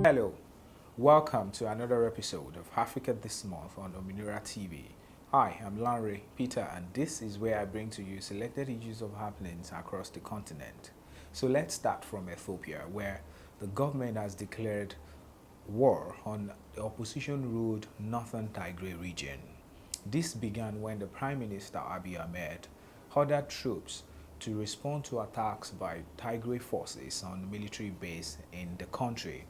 Hello, welcome to another episode of Africa This Month on Ominira TV. Hi, I'm Lanre Peter, and this is where I bring to you selected issues of happenings across the continent. So let's start from Ethiopia, where the government has declared war on the opposition-ruled northern Tigray region. This began when the Prime Minister Abiy Ahmed ordered troops to respond to attacks by Tigray forces on the military base in the country.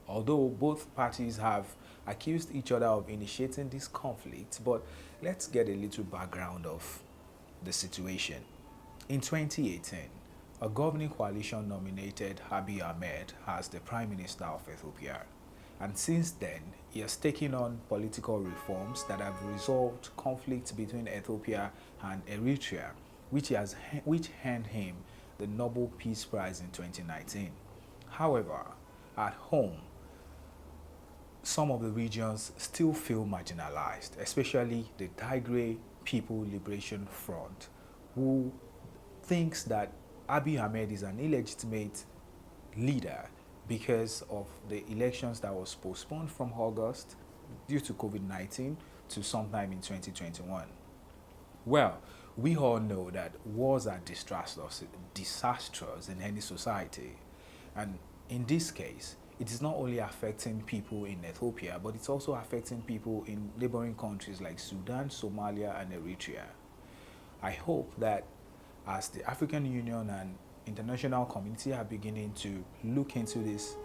Although both parties have accused each other of initiating this conflict, but let's get a little background of the situation. In 2018, a governing coalition nominated Abiy Ahmed as the Prime Minister of Ethiopia. And since then, he has taken on political reforms that have resolved conflicts between Ethiopia and Eritrea, which earned him the Nobel Peace Prize in 2019. However, at home, some of the regions still feel marginalized, especially the Tigray People Liberation Front, who thinks that Abiy Ahmed is an illegitimate leader because of the elections that was postponed from August due to COVID-19 to sometime in 2021. Well, we all know that wars are disastrous in any society. And in this case, it is not only affecting people in Ethiopia, but it's also affecting people in neighboring countries like Sudan, Somalia, and Eritrea. I hope that as the African Union and international community are beginning to look into this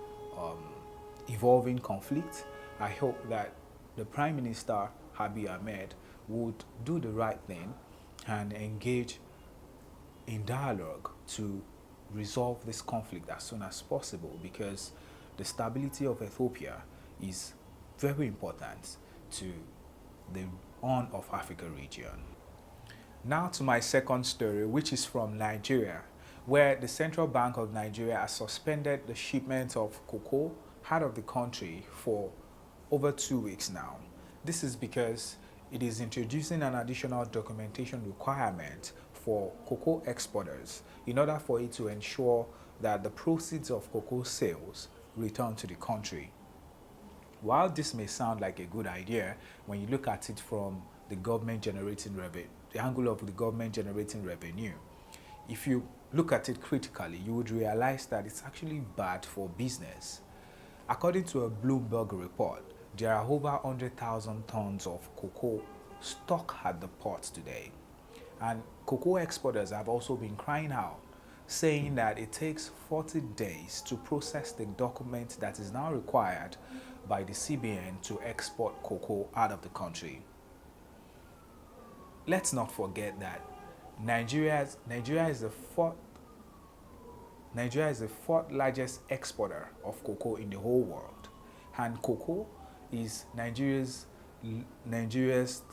evolving conflict, I hope that the Prime Minister, Abiy Ahmed, would do the right thing and engage in dialogue to resolve this conflict as soon as possible, because the stability of Ethiopia is very important to the Horn of Africa region. Now to my second story, which is from Nigeria, where the Central Bank of Nigeria has suspended the shipment of cocoa out of the country for over 2 weeks now. This is because it is introducing an additional documentation requirement for cocoa exporters in order for it to ensure that the proceeds of cocoa sales return to the country. While this may sound like a good idea when you look at it from the angle of the government generating revenue, if you look at it critically, you would realize that it's actually bad for business. According to a Bloomberg report, there are over 100,000 tons of cocoa stuck at the ports today. And cocoa exporters have also been crying out, saying that it takes 40 days to process the document that is now required by the CBN to export cocoa out of the country. Let's not forget that Nigeria is the fourth largest exporter of cocoa in the whole world, and cocoa is Nigeria's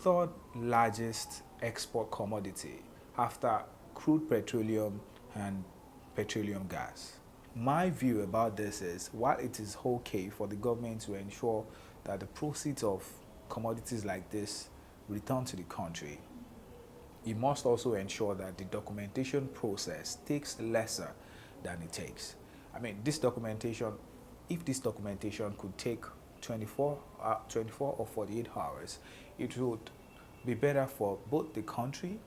third largest export commodity after crude petroleum and petroleum gas. My view about this is, while it is okay for the government to ensure that the proceeds of commodities like this return to the country, it must also ensure that the documentation process takes lesser than it takes. I mean, if this documentation could take 24 or 48 hours, it would be better for both the country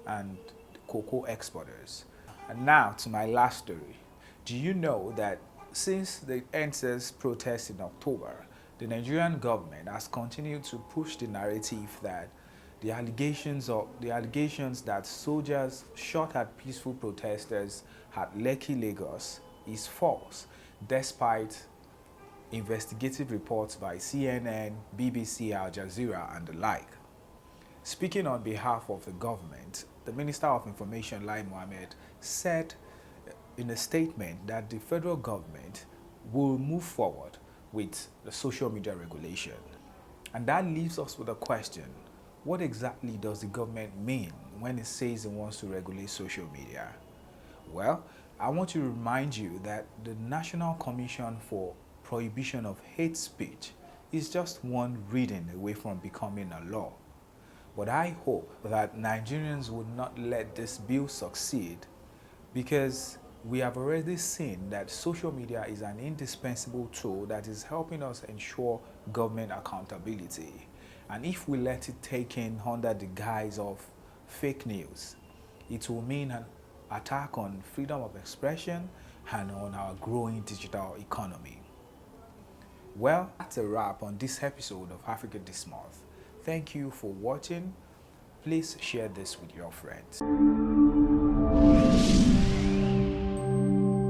and the cocoa exporters. And now to my last story. Do you know that since the NSAS protest in October, the Nigerian government has continued to push the narrative that the allegations that soldiers shot at peaceful protesters at Lekki, Lagos is false, despite investigative reports by CNN, BBC, Al Jazeera, and the like. Speaking on behalf of the government, the Minister of Information, Lai Mohammed, said in a statement that the federal government will move forward with the social media regulation. And that leaves us with a question: what exactly does the government mean when it says it wants to regulate social media? Well, I want to remind you that the National Commission for Prohibition of Hate Speech is just one reading away from becoming a law. But I hope that Nigerians would not let this bill succeed, because We have already seen that social media is an indispensable tool that is helping us ensure government accountability. And if we let it take in under the guise of fake news, it will mean an attack on freedom of expression and on our growing digital economy. Well, that's a wrap on this episode of Africa This Month. Thank you for watching. Please share this with your friends.